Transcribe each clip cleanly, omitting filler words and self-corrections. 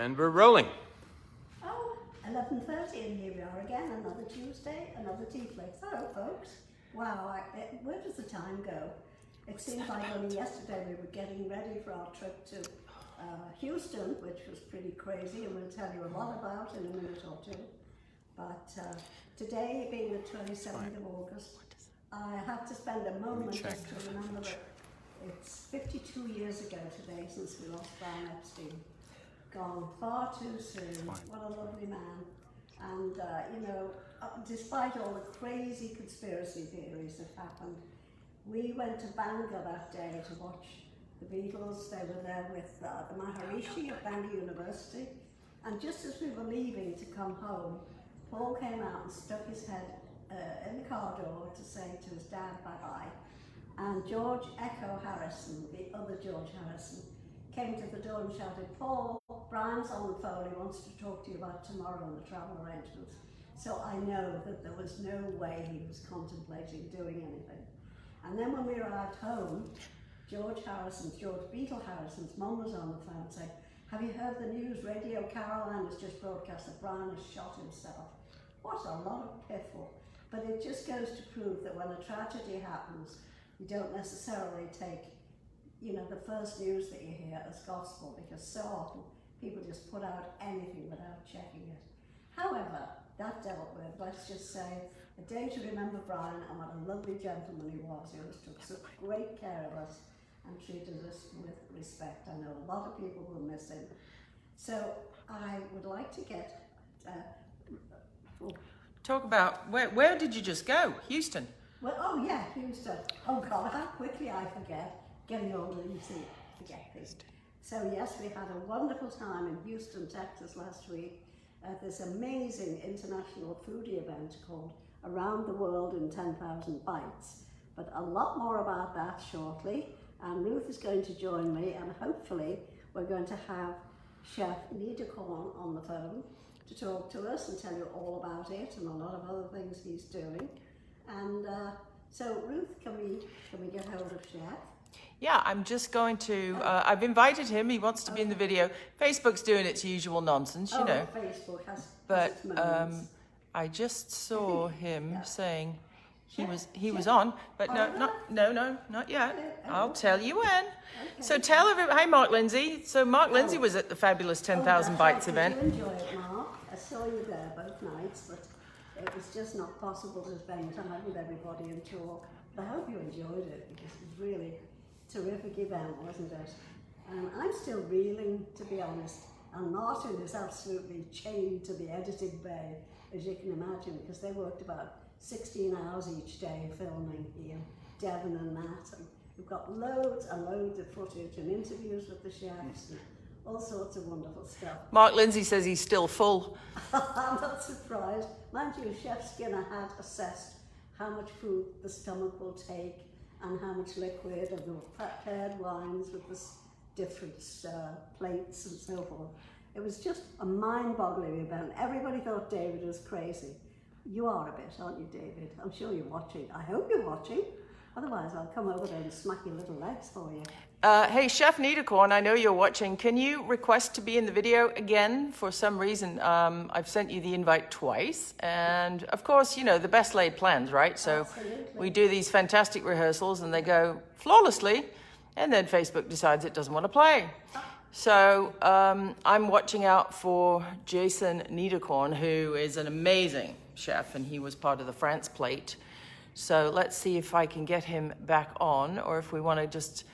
And we're rolling. Oh, 11:30 and here we are again, another Tuesday, another TeaFlix. Hello folks. Wow, where does the time go? It seems like only yesterday we were getting ready for our trip to Houston, which was pretty crazy, and we'll tell you a lot about in a minute or two. But today, being the 27th of August, I have to spend a moment just to remember that it's 52 years ago today since we lost Brian Epstein. Gone far too soon. What a lovely man. And, you know, despite all the crazy conspiracy theories that happened, we went to Bangor that day to watch the Beatles. They were there with the Maharishi of Bangor University. And just as we were leaving to come home, Paul came out and stuck his head in the car door to say to his dad bye-bye. And George Echo Harrison, the other George Harrison, came to the door and shouted, "Paul, Brian's on the phone, he wants to talk to you about tomorrow and the travel arrangements." So I know that there was no way he was contemplating doing anything. And then when we arrived home, George Beetle Harrison's mum was on the phone saying, "Have you heard the news? Radio Caroline has just broadcast that Brian has shot himself." What a lot of piffle. But it just goes to prove that when a tragedy happens, you don't necessarily take, you know, the first news that you hear as gospel, because so often people just put out anything without checking it. However, that dealt with, let's just say, a day to remember Brian and what a lovely gentleman he was. He always took such great care of us and treated us with respect. I know a lot of people will miss him. So I would like to get... Talk about, where did you just go? Houston? Well, oh yeah, Houston. Oh God, how quickly I forget. Getting older, you see, forget things. So yes, we had a wonderful time in Houston, Texas last week at this amazing international foodie event called Around the World in 10,000 Bites. But a lot more about that shortly. And Ruth is going to join me, and hopefully we're going to have Chef Niederkorn on the phone to talk to us and tell you all about it and a lot of other things he's doing. And so Ruth, can we get hold of Chef? Yeah, I'm just going to, I've invited him, he wants to be in the video. Facebook's doing its usual nonsense, you know. Facebook has but its moments. I just saw him saying he was on, but not yet. I'll tell you when. Okay. So tell everybody, hi Mark Lindsay. So Mark Lindsay was at the fabulous 10,000 Bites event. Did you enjoy it, Mark? I saw you there both nights, but it was just not possible to spend time with everybody and talk. But I hope you enjoyed it, because it was really a terrific event, wasn't it? I'm still reeling, to be honest, and Martin is absolutely chained to the editing bay, as you can imagine, because they worked about 16 hours each day filming here, Devon and Matt, and we've got loads and loads of footage and interviews with the chefs and all sorts of wonderful stuff. Mark Lindsay says he's still full. I'm not surprised. Mind you, Chef Skinner had assessed how much food the stomach will take and how much liquid, and the prepared wines with the different plates and so forth. It was just a mind-boggling event. Everybody thought David was crazy. You are a bit, aren't you, David? I'm sure you're watching. I hope you're watching. Otherwise, I'll come over there and smack your little legs for you. Hey, Chef Niederkorn, I know you're watching. Can you request to be in the video again? For some reason, I've sent you the invite twice. And of course, you know, the best laid plans, right? So Absolutely. We do these fantastic rehearsals and they go flawlessly. And then Facebook decides it doesn't want to play. So I'm watching out for Jason Niederkorn, who is an amazing chef, and he was part of the France plate. So let's see if I can get him back on, or if we want to just,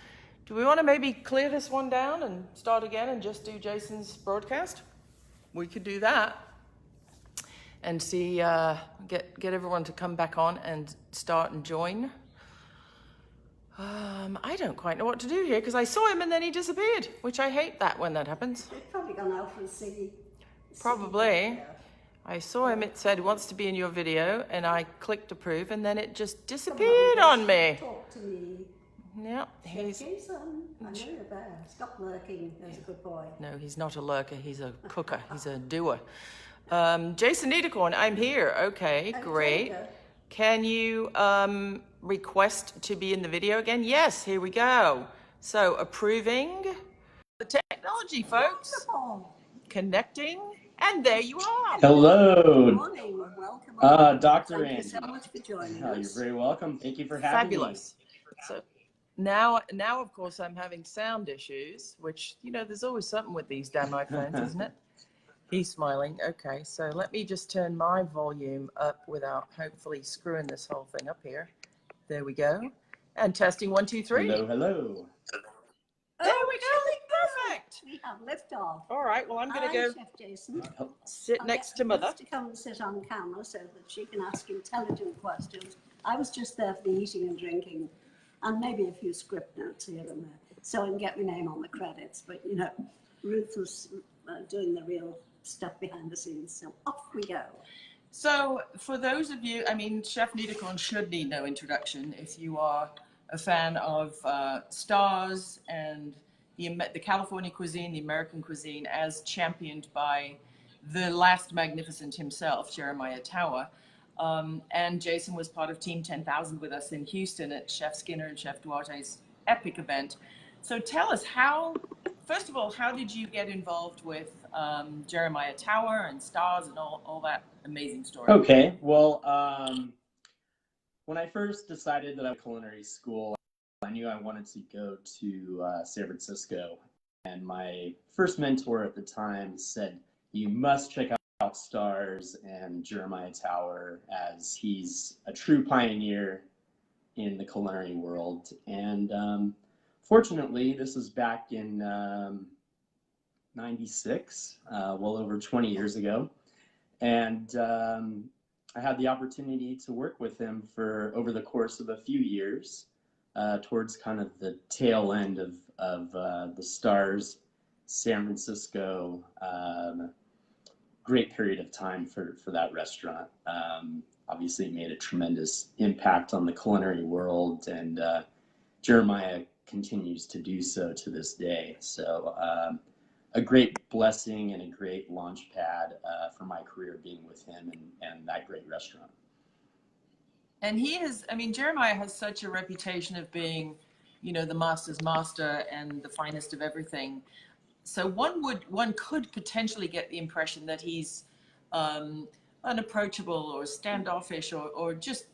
do we want to maybe clear this one down and start again and just do Jason's broadcast? We could do that and see, get everyone to come back on and start and join. I don't quite know what to do here, because I saw him and then he disappeared, which I hate that when that happens. They've probably gone out for a ciggy. Probably. I saw him, it said, wants to be in your video, and I clicked approve, and then it just disappeared on me. Talk to me. Yeah, he's... Jason, I know you're there. Stop lurking. There's a good boy. No, he's not a lurker, he's a cooker, he's a doer. Jason Niederkorn, I'm here. Okay, great. Can you request to be in the video again? Yes, here we go. So, approving the technology, folks. Wonderful. connecting, and there you are. Hello. Good morning. Welcome. Dr. Thank Angie. you so much for joining You're us. very welcome. Thank you for having Fabulous. So now, of course, I'm having sound issues, which, you know, there's always something with these damn iPhones, isn't it? He's smiling. Okay, so let me just turn my volume up without hopefully screwing this whole thing up here. There we go. And testing 1, 2, 3. Hello, hello. There we go. Perfect. We have liftoff. All right. Well, I'm going to go Chef Jason. sit I'll next get to Mother. Ruth to come and sit on camera so that she can ask intelligent questions. I was just there for the eating and drinking, and maybe a few script notes here and there, so I can get my name on the credits. But you know, Ruth was doing the real stuff behind the scenes. So off we go. So for those of you, I mean, Chef Niederkorn should need no introduction if you are a fan of stars and the California cuisine, the American cuisine, as championed by the last magnificent himself, Jeremiah Tower. And Jason was part of Team 10,000 with us in Houston at Chef Skinner and Chef Duarte's epic event. So tell us first of all, how did you get involved with Jeremiah Tower and stars and all that amazing story? Okay, well, when I first decided that I was in culinary school, I knew I wanted to go to San Francisco. And my first mentor at the time said, you must check out stars and Jeremiah Tower, as he's a true pioneer in the culinary world. And fortunately, this was back in 96, well over 20 years ago. And I had the opportunity to work with him for over the course of a few years, towards kind of the tail end of the Stars San Francisco, great period of time for that restaurant. Obviously, it made a tremendous impact on the culinary world, and Jeremiah continues to do so to this day. So a great blessing and a great launch pad for my career being with him and that great restaurant. And Jeremiah has such a reputation of being, you know, the master's master and the finest of everything. So one could potentially get the impression that he's unapproachable or standoffish or just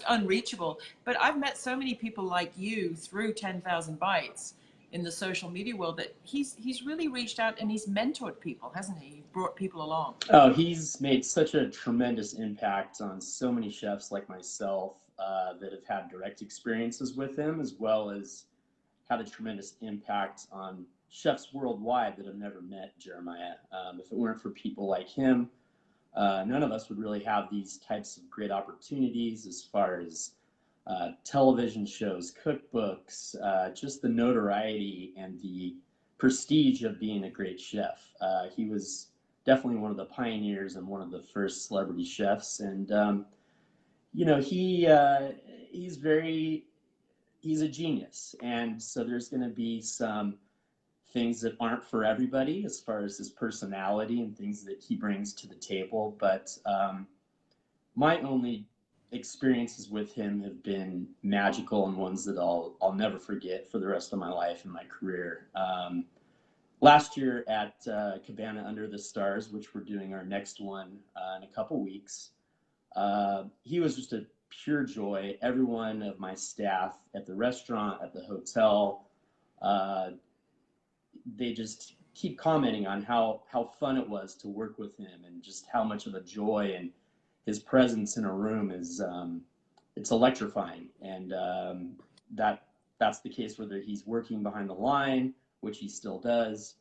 unreachable. But I've met so many people like you through 10,000 Bites in the social media world that he's really reached out and he's mentored people, hasn't he? He brought people along. Oh, he's made such a tremendous impact on so many chefs like myself that have had direct experiences with him, as well as had a tremendous impact on chefs worldwide that have never met Jeremiah. If it weren't for people like him, none of us would really have these types of great opportunities as far as television shows, cookbooks, just the notoriety and the prestige of being a great chef. He was definitely one of the pioneers and one of the first celebrity chefs. And, you know, he's a genius. And so there's going to be some things that aren't for everybody as far as his personality and things that he brings to the table. But my only experiences with him have been magical and ones that I'll never forget for the rest of my life and my career. Last year at Cabana Under the Stars, which we're doing our next one in a couple weeks, he was just a pure joy. Every one of my staff at the restaurant, at the hotel, they just keep commenting on how fun it was to work with him and just how much of a joy and his presence in a room is it's electrifying. And that's the case whether he's working behind the line, which he still does,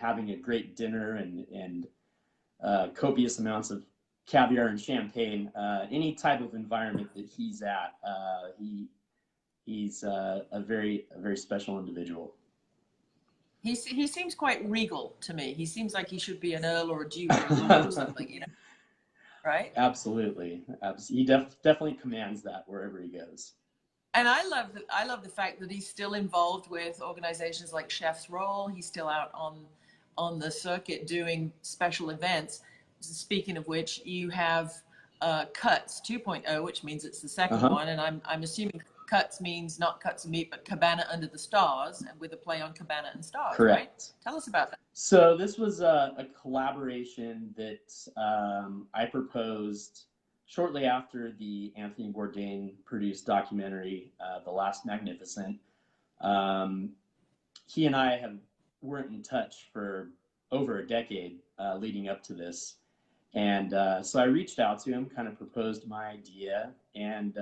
having a great dinner and copious amounts of caviar and champagne, any type of environment that he's at, he's a very special individual. He seems quite regal to me. He seems like he should be an earl or a duke or a lord or something, you know. Right? Absolutely. He definitely commands that wherever he goes. And I love the fact that he's still involved with organizations like Chef's Roll. He's still out on the circuit doing special events. Speaking of which, you have Cuts 2.0, which means it's the second one, and I'm assuming Cuts means not cuts of meat, but Cabana Under the Stars, and with a play on Cabana and Stars. Correct. Right? Tell us about that. So this was a collaboration that I proposed shortly after the Anthony Bourdain produced documentary, The Last Magnificent. Um, he and I weren't in touch for over a decade leading up to this. And so I reached out to him, kind of proposed my idea. And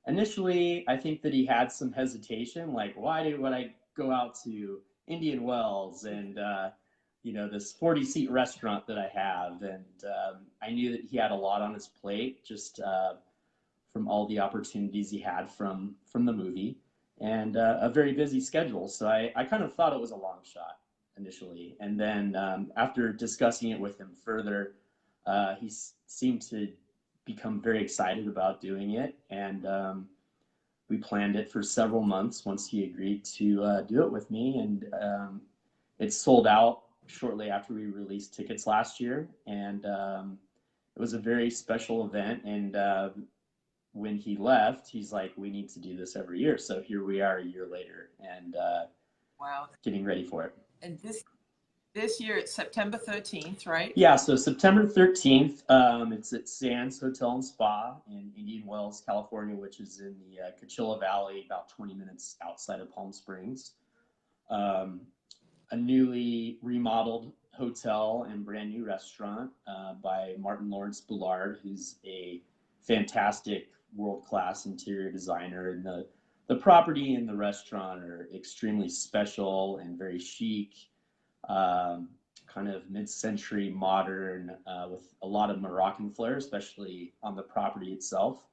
initially, I think that he had some hesitation, like, why would I go out to Indian Wells and, this 40-seat restaurant that I have? And I knew that he had a lot on his plate just from all the opportunities he had from the movie and a very busy schedule. So I kind of thought it was a long shot initially. And then after discussing it with him further, he seemed to become very excited about doing it. And we planned it for several months once he agreed to do it with me. And it sold out shortly after we released tickets last year. And it was a very special event. And when he left, he's like, we need to do this every year. So here we are a year later and Wow. getting ready for it. And this year it's September 13th, right? Yeah, so September 13th, it's at Sands Hotel and Spa in Indian Wells, California, which is in the Coachella Valley, about 20 minutes outside of Palm Springs. A newly remodeled hotel and brand new restaurant by Martin Lawrence Bullard, who's a fantastic world-class interior designer. And the property and the restaurant are extremely special and very chic. Kind of mid-century modern with a lot of Moroccan flair, especially on the property itself.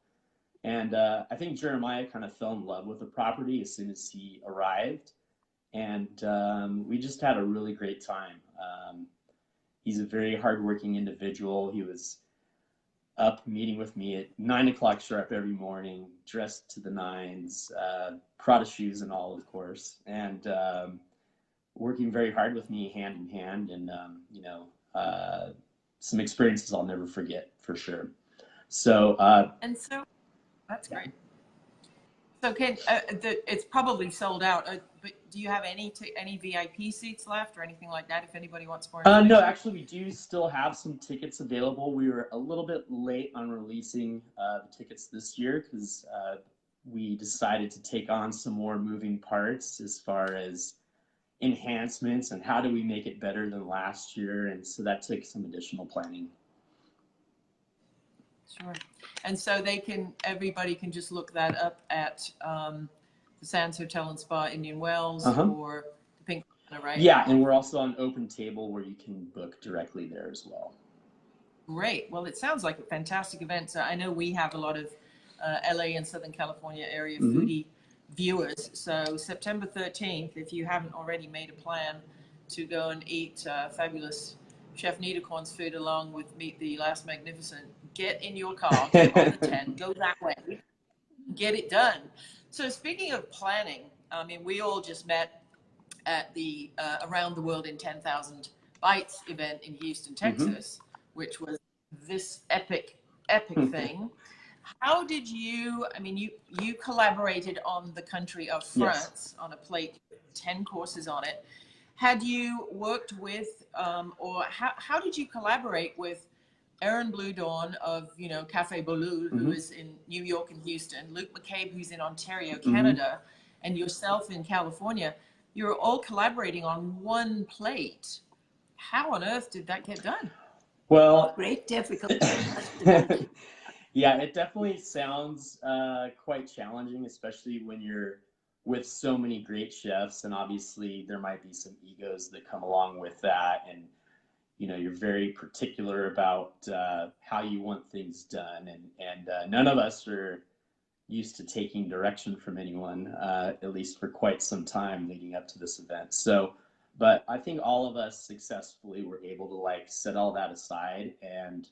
And I think Jeremiah kind of fell in love with the property as soon as he arrived. And we just had a really great time. He's a very hardworking individual. He was up meeting with me at 9 o'clock sharp every morning, dressed to the nines, Prada shoes and all, of course. And working very hard with me hand in hand, and some experiences I'll never forget for sure. So and so that's great. So it's probably sold out, but do you have any VIP seats left or anything like that if anybody wants more information? No, actually we do still have some tickets available. We were a little bit late on releasing the tickets this year because we decided to take on some more moving parts as far as enhancements and how do we make it better than last year, and so that took some additional planning. Sure. And so everybody can just look that up at the Sands Hotel and Spa Indian Wells or the Pink Cabana, right? Yeah, and we're also on Open Table where you can book directly there as well. Great. Well, it sounds like a fantastic event. So I know we have a lot of LA and Southern California area foodie viewers. So September 13th, if you haven't already made a plan to go and eat fabulous Chef Niederkorn's food along with Meet the Last Magnificent, get in your car, get on the 10, go that way, get it done. So speaking of planning, I mean, we all just met at the Around the World in 10,000 Bites event in Houston, Texas, which was this epic thing. How did you, I mean, you collaborated on the country of France on a plate, 10 courses on it. Had you worked with, or how did you collaborate with Aaron Blue Dawn of, Café Bolul, who is in New York and Houston, Luke McCabe, who's in Ontario, Canada, and yourself in California? You're all collaborating on one plate. How on earth did that get done? Well, Great difficulty. yeah, it definitely sounds quite challenging, especially when you're with so many great chefs, and obviously there might be some egos that come along with that, and you're very particular about how you want things done, and none of us are used to taking direction from anyone, at least for quite some time leading up to this event. So, but I think all of us successfully were able to set all that aside and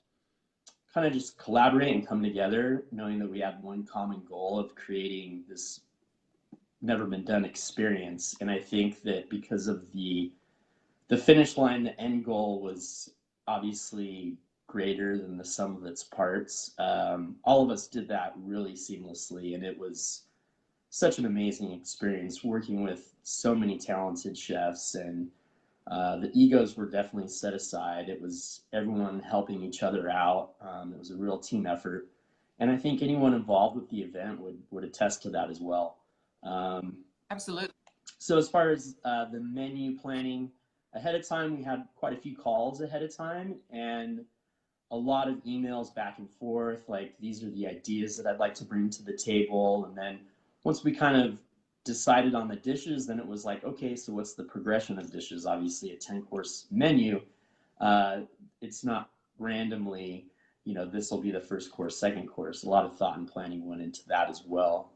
kind of just collaborate and come together, knowing that we had one common goal of creating this never been done experience. And I think that because of the finish line, the end goal was obviously greater than the sum of its parts. All of us did that really seamlessly, and it was such an amazing experience working with so many talented chefs and The egos were definitely set aside. It was everyone helping each other out. It was a real team effort. And I think anyone involved with the event would attest to that as well. Absolutely. So as far as the menu planning, ahead of time, we had quite a few calls ahead of time and a lot of emails back and forth, like these are the ideas that I'd like to bring to the table. And then once we kind of decided on the dishes, then it was like, okay, so what's the progression of dishes? Obviously a 10-course menu, it's not randomly, you know, this will be the first course, second course. A lot of thought and planning went into that as well.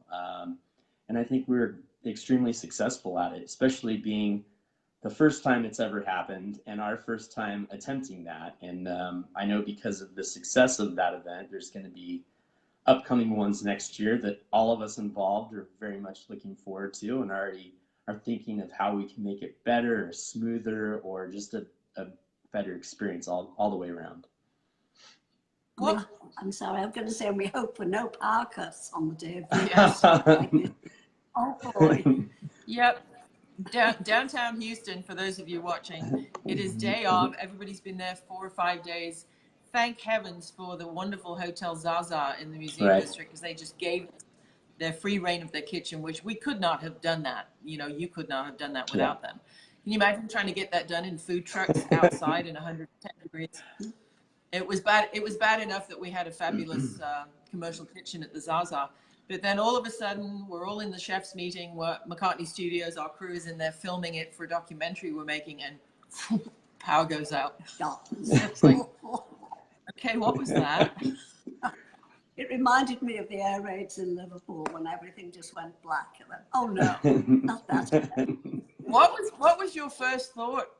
And I think we were extremely successful at it, especially being the first time it's ever happened and our first time attempting that. And I know because of the success of that event, there's going to be upcoming ones next year that all of us involved are very much looking forward to and already are thinking of how we can make it better or smoother or just a better experience all the way around. I'm sorry, I'm going to say we hope for no power cuts on the day of the Yes. Oh boy. Yep. Downtown Houston, for those of you watching, it is day of. Everybody's been there 4 or 5 days. Thank heavens for the wonderful Hotel Zaza in the museum district, because they just gave their free reign of their kitchen, which we could not have done that. You know, you could not have done that without them. Can you imagine trying to get that done in food trucks outside in 110 degrees? It was bad. It was bad enough that we had a fabulous commercial kitchen at the Zaza. But then all of a sudden, we're all in the chef's meeting, McCartney Studios, our crew is in there filming it for a documentary we're making, and power goes out. It's like, okay, what was that? It reminded me of the air raids in Liverpool when everything just went black. And then, oh no, not that. What was your first thought,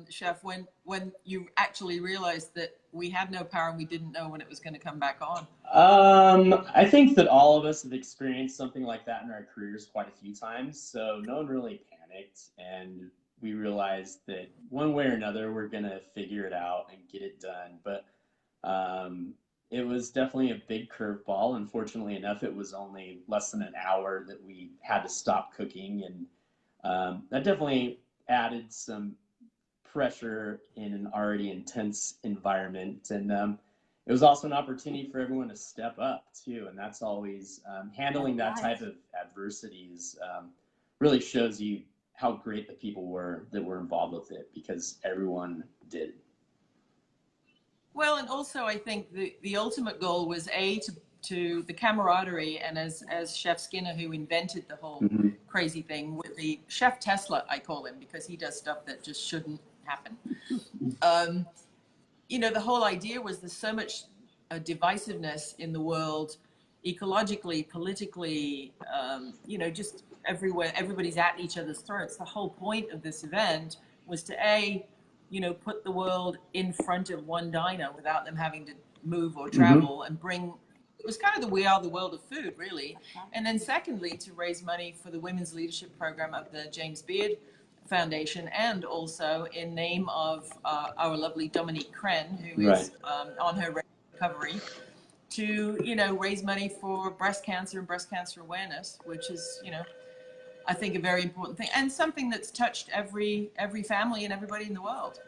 Chef, when you actually realized that we had no power and we didn't know when it was going to come back on? I think that all of us have experienced something like that in our careers quite a few times, so no one really panicked, and we realized that one way or another we're gonna figure it out and get it done. But it was definitely a big curveball. Unfortunately enough, it was only less than an hour that we had to stop cooking, and that definitely added some pressure in an already intense environment. And it was also an opportunity for everyone to step up too, and that's always handling that type of adversities really shows you how great the people were that were involved with it, because everyone did. Well, and also I think the ultimate goal was to the camaraderie, and as Chef Skinner, who invented the whole crazy thing with the Chef Tesla, I call him, because he does stuff that just shouldn't happen. You know, the whole idea was there's so much divisiveness in the world, ecologically, politically, you know, just everywhere. Everybody's at each other's throats. The whole point of this event was to, you know, put the world in front of one diner without them having to move or travel and bring. It was kind of the We Are the World of Food, really. And then secondly, to raise money for the Women's Leadership Program of the James Beard Foundation, and also in name of our lovely Dominique Crenn, who is on her recovery, to, you know, raise money for breast cancer and breast cancer awareness, which is, you know, I think a very important thing, and something that's touched every family and everybody in the world.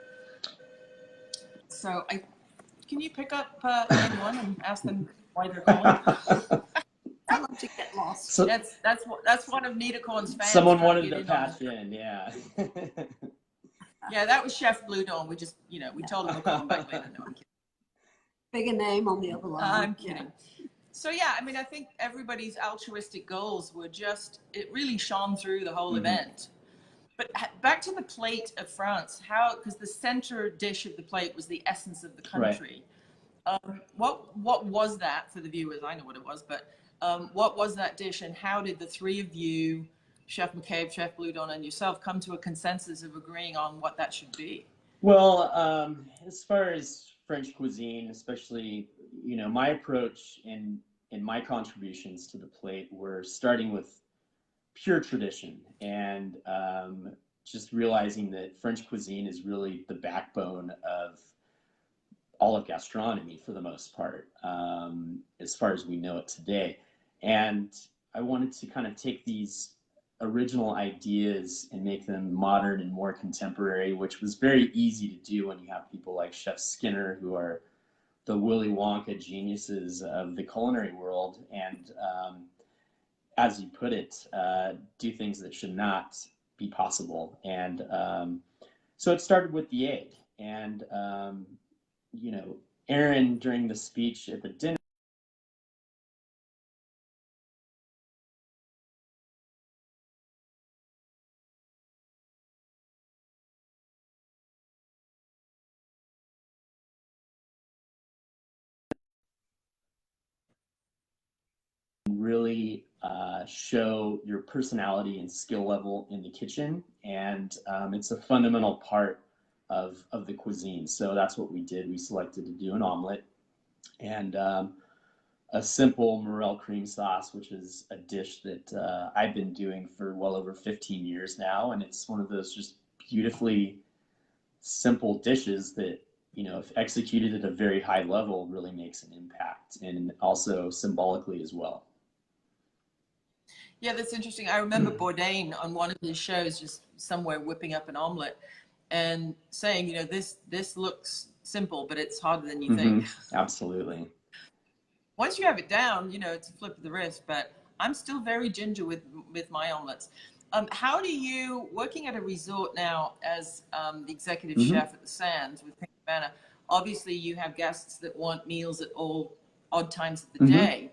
So can you pick up anyone and ask them why they're calling? Tell them to get lost. So, that's one of Niederkorn's fans. Someone wanted to patch in, yeah. Yeah, that was Chef Blue Dawn. We just, you know, we told him we'll call him back later. No, I'm kidding. Bigger name on the other line. I'm kidding. So yeah, I mean, I think everybody's altruistic goals were just, it really shone through the whole event. But back to the plate of France, because the center dish of the plate was the essence of the country. What was that for the viewers? I know what it was, but what was that dish, and how did the three of you, Chef McCabe, Chef Blue Dawn, and yourself, come to a consensus of agreeing on what that should be? Well, as far as French cuisine, especially, you know, my approach in my contributions to the plate were starting with pure tradition and just realizing that French cuisine is really the backbone of all of gastronomy for the most part, as far as we know it today. And I wanted to kind of take these original ideas and make them modern and more contemporary, which was very easy to do when you have people like Chef Skinner, who are the Willy Wonka geniuses of the culinary world, and as you put it, do things that should not be possible. And so it started with the egg. And, you know, Aaron, during the speech at the dinner, really show your personality and skill level in the kitchen. And it's a fundamental part of the cuisine. So that's what we did. We selected to do an omelet and a simple morel cream sauce, which is a dish that I've been doing for well over 15 years now. And it's one of those just beautifully simple dishes that, you know, if executed at a very high level, really makes an impact, and also symbolically as well. Yeah, that's interesting. I remember Bourdain on one of his shows just somewhere whipping up an omelet and saying, you know, this looks simple, but it's harder than you think. Absolutely. Once you have it down, you know, it's a flip of the wrist, but I'm still very ginger with my omelets. How do you, working at a resort now as the executive chef at the Sands with Pink Cabana, obviously you have guests that want meals at all odd times of the day.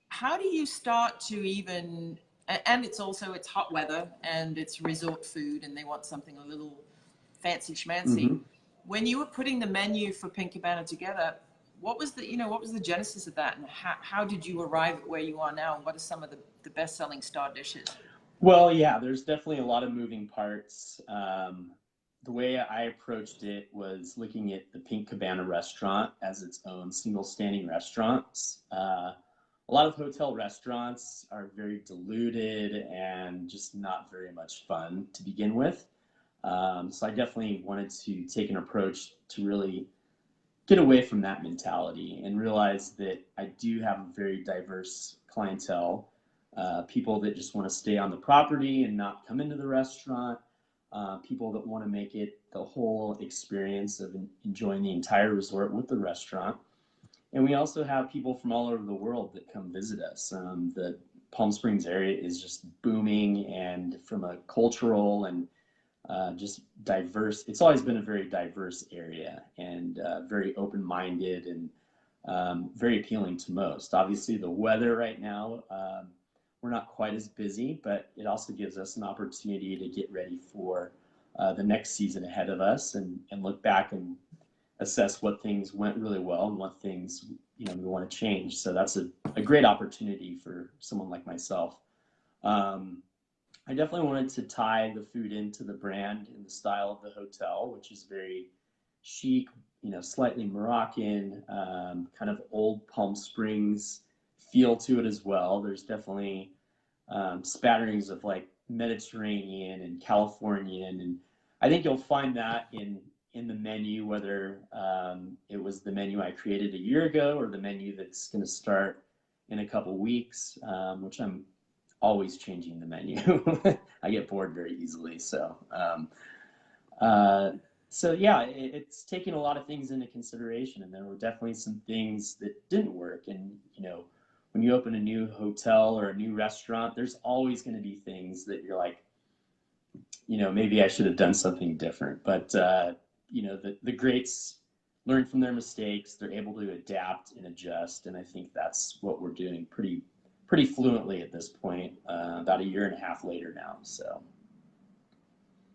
How do you start to even, and it's hot weather and it's resort food and they want something a little fancy schmancy. When you were putting the menu for Pink Cabana together, what was the genesis of that, and how did you arrive at where you are now, and what are some of the best-selling star dishes? Well, yeah, there's definitely a lot of moving parts. The way I approached it was looking at the Pink Cabana restaurant as its own single standing restaurant. A lot of hotel restaurants are very diluted and just not very much fun to begin with. So I definitely wanted to take an approach to really get away from that mentality and realize that I do have a very diverse clientele, people that just want to stay on the property and not come into the restaurant, people that want to make it the whole experience of enjoying the entire resort with the restaurant. And we also have people from all over the world that come visit us. The Palm Springs area is just booming, and from a cultural and just diverse, it's always been a very diverse area, and very open-minded, and very appealing to most. Obviously, the weather right now, we're not quite as busy, but it also gives us an opportunity to get ready for the next season ahead of us, and look back and assess what things went really well and what things, you know, we want to change. So that's a great opportunity for someone like myself. I definitely wanted to tie the food into the brand and the style of the hotel, which is very chic, you know, slightly Moroccan, kind of old Palm Springs feel to it as well. There's definitely spatterings of like Mediterranean and Californian, and I think you'll find that in the menu, whether it was the menu I created a year ago or the menu that's going to start in a couple weeks, which I'm always changing the menu. I get bored very easily. So yeah, it's taking a lot of things into consideration, and there were definitely some things that didn't work. And, you know, when you open a new hotel or a new restaurant, there's always going to be things that you're like, you know, maybe I should have done something different. But you know, the greats learn from their mistakes. They're able to adapt and adjust, and I think that's what we're doing pretty fluently at this point, about a year and a half later now. So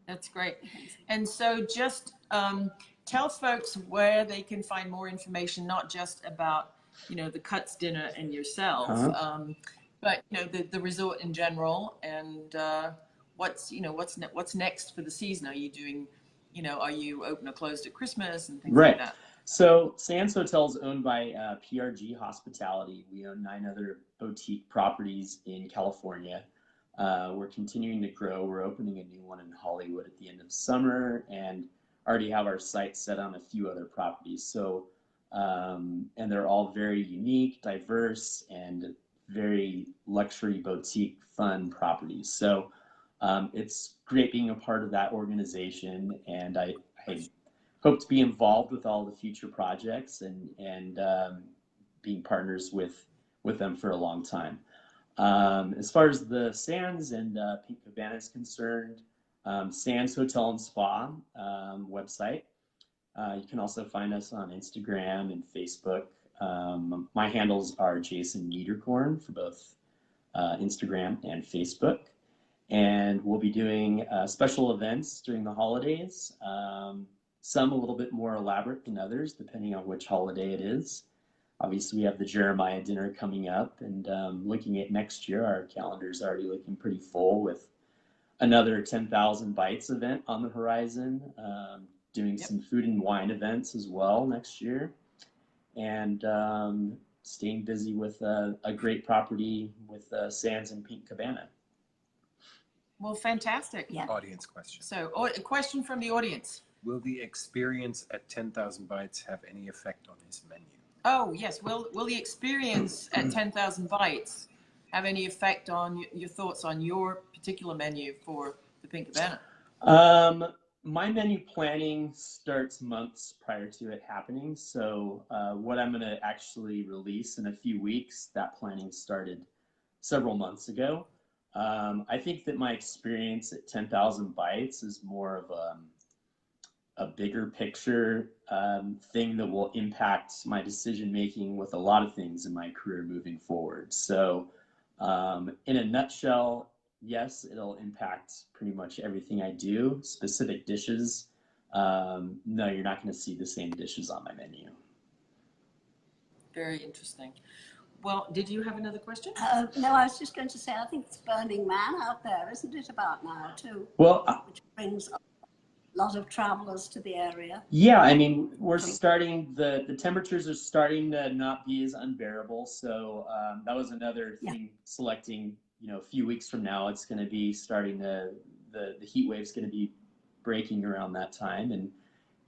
that's great. And so just tell folks where they can find more information, not just about, you know, the Cuts dinner and yourself, but, you know, the resort in general, and what's next for the season. Are you doing, you know, are you open or closed at Christmas and things like that? So Sands Hotel is owned by PRG Hospitality. We own 9 other boutique properties in California. We're continuing to grow. We're opening a new one in Hollywood at the end of summer, and already have our sights set on a few other properties. So, and they're all very unique, diverse, and very luxury boutique fun properties. So it's great being a part of that organization, and I hope to be involved with all the future projects and being partners with them for a long time. As far as the Sands and Pink Cabana is concerned, Sands Hotel and Spa website. You can also find us on Instagram and Facebook. My handles are Jason Niederkorn for both Instagram and Facebook. And we'll be doing special events during the holidays, some a little bit more elaborate than others, depending on which holiday it is. Obviously, we have the Jeremiah dinner coming up, and looking at next year, our calendar is already looking pretty full with another 10,000 Bites event on the horizon, doing some food and wine events as well next year, and staying busy with a great property with Sands and Pink Cabana. Well, fantastic. Yeah. Audience question. So, a question from the audience. Will the experience at 10,000 Bites have any effect on his menu? Oh, yes. Will the experience at 10,000 Bites have any effect on your thoughts on your particular menu for the Pink Cabana? My menu planning starts months prior to it happening. So what I'm going to actually release in a few weeks, that planning started several months ago. I think that my experience at 10,000 Bites is more of a bigger picture thing that will impact my decision making with a lot of things in my career moving forward. So in a nutshell, yes, it'll impact pretty much everything I do. Specific dishes, no, you're not going to see the same dishes on my menu. Very interesting. Well, did you have another question? No, I was just going to say, I think it's Burning Man out there, isn't it, about now too? Well, which brings a lot of travelers to the area. yeah, I mean, we're starting, the temperatures are starting to not be as unbearable. So that was another thing, selecting, a few weeks from now, it's going to be starting the heat wave's going to be breaking around that time. And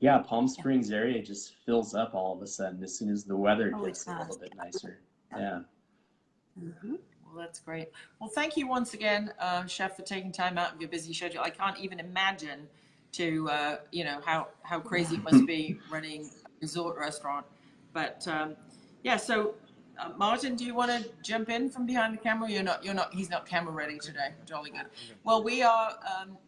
yeah, Palm Springs area just fills up all of a sudden as soon as the weather gets a little bit nicer. Yeah. Mm-hmm. Well, that's great. Well, thank you once again, Chef, for taking time out of your busy schedule. I can't even imagine how crazy it must be running a resort restaurant. But yeah, so Martin, do you want to jump in from behind the camera? He's not camera ready today. Jolly good. Well, we are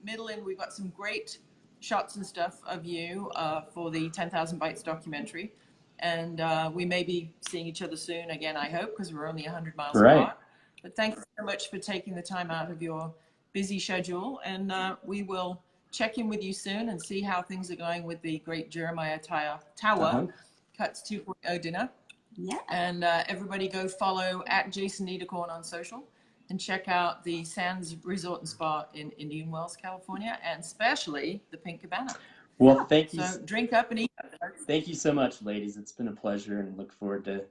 middling. We've got some great shots and stuff of you for the 10,000 Bites documentary. And we may be seeing each other soon again, I hope, because we're only 100 miles apart. But thank you so much for taking the time out of your busy schedule. And we will check in with you soon and see how things are going with the great Jeremiah Tower Cuts 2.0 dinner. Yeah. And everybody go follow at Jason Niederkorn on social and check out the Sands Resort and Spa in Indian Wells, California, and especially the Pink Cabana. Well, thank you. So drink up and eat up. Thank you so much, ladies. It's been a pleasure, and look forward to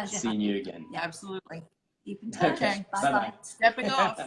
seeing you again. Yeah, absolutely. Keep in touch. Okay. Bye-bye. Stepping off.